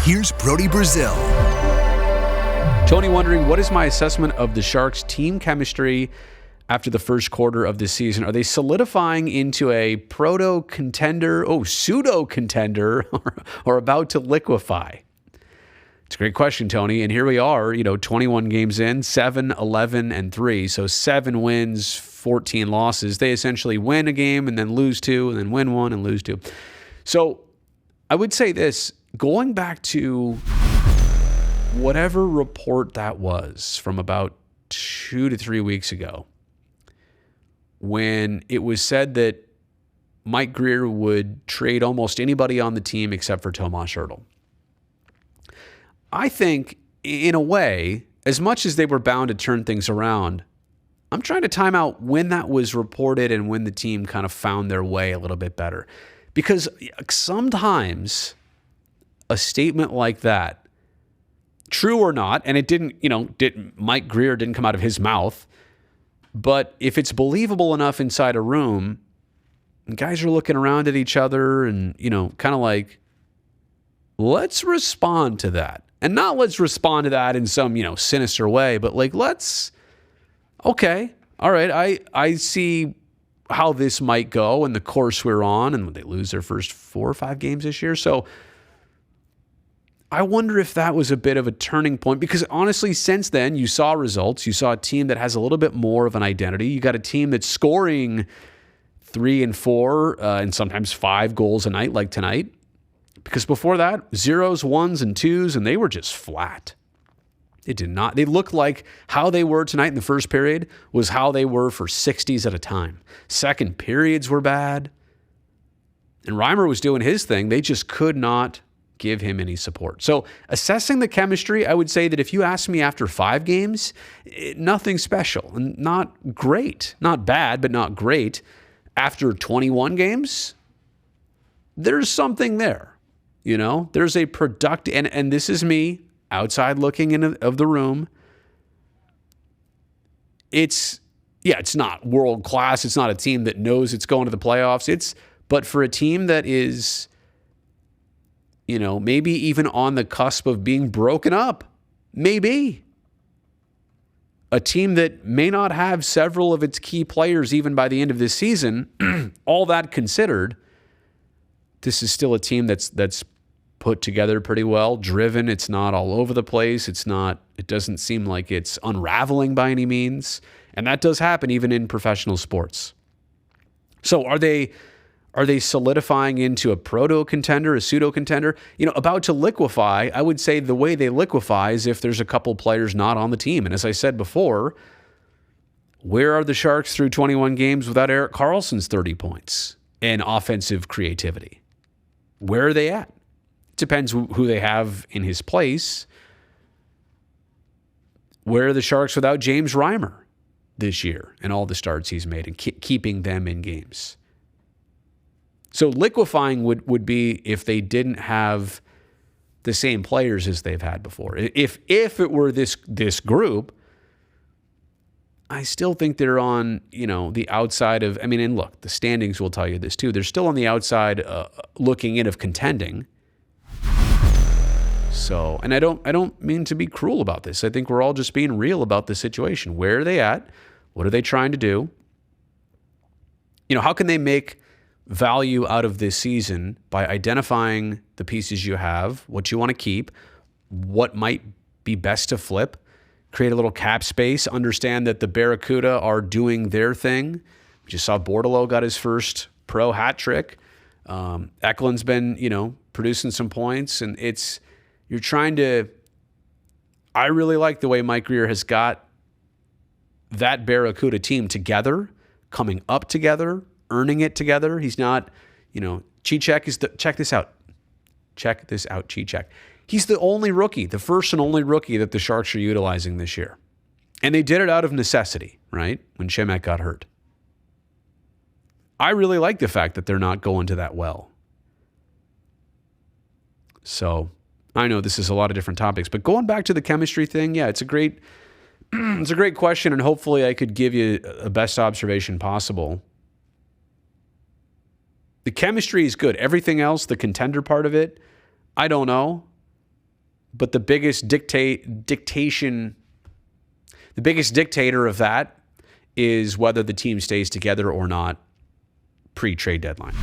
Here's Brody Brazil. Tony wondering, what is my assessment of the Sharks' team chemistry after the first quarter of this season? Are they solidifying into a pseudo-contender, or about to liquefy? It's a great question, Tony. And here we are, 21 games in, 7, 11, and 3. So 7 wins, 14 losses. They essentially win a game and then lose 2, and then win 1 and lose 2. So I would say this, going back to whatever report that was from about 2 to 3 weeks ago, when it was said that Mike Grier would trade almost anybody on the team except for Tomas Hertl. I think, in a way, as much as they were bound to turn things around, I'm trying to time out when that was reported and when the team kind of found their way a little bit better. Because sometimes a statement like that, true or not, and it didn't, Mike Grier didn't come out of his mouth, but if it's believable enough inside a room, guys are looking around at each other and, kind of like, let's respond to that. And not let's respond to that in some, sinister way, but like, okay, all right, I see how this might go and the course we're on, and they lose their first 4 or 5 games this year. So I wonder if that was a bit of a turning point, because honestly, since then, you saw results. You saw a team that has a little bit more of an identity. You got a team that's scoring 3 and 4 and sometimes 5 goals a night like tonight. Because before that, 0s, 1s, and 2s, and they were just flat. It did not. They looked like how they were tonight in the first period was how they were for 60s at a time. Second periods were bad. And Reimer was doing his thing. They just could not give him any support. So assessing the chemistry, I would say that if you ask me after 5 games, nothing special and not great. Not bad, but not great. After 21 games, there's something there. There's a productive, and this is me outside looking in of the room. It's not world class. It's not a team that knows it's going to the playoffs. But for a team that is, maybe even on the cusp of being broken up, maybe a team that may not have several of its key players even by the end of this season, all that considered, this is still a team that's put together pretty well, driven. It's not all over the place. It doesn't seem like it's unraveling by any means. And that does happen even in professional sports. So are they solidifying into a proto-contender, a pseudo-contender? About to liquefy, I would say the way they liquefy is if there's a couple players not on the team. And as I said before, where are the Sharks through 21 games without Erik Karlsson's 30 points and offensive creativity? Where are they at? Depends who they have in his place. Where are the Sharks without James Reimer this year and all the starts he's made and keeping them in games? So liquefying would be if they didn't have the same players as they've had before. If it were this group, I still think they're on, the outside of, and look, the standings will tell you this too. They're still on the outside looking in of contending. So, and I don't mean to be cruel about this. I think we're all just being real about the situation. Where are they at? What are they trying to do? How can they make value out of this season by identifying the pieces you have, what you want to keep, what might be best to flip, create a little cap space, understand that the Barracuda are doing their thing. We just saw Bordeleau got his first pro hat trick. Eklund's been, producing some points, and you're trying to, I really like the way Mike Grier has got that Barracuda team together, coming up together, earning it together. He's not, Cicek is check this out. Check this out, Cicek. He's the only rookie, the first and only rookie that the Sharks are utilizing this year. And they did it out of necessity, right? When Shemek got hurt. I really like the fact that they're not going to that well. So I know this is a lot of different topics, but going back to the chemistry thing, yeah, it's a great question, and hopefully I could give you a best observation possible. The chemistry is good. Everything else, the contender part of it, I don't know. But the biggest dictator of that is whether the team stays together or not pre-trade deadline.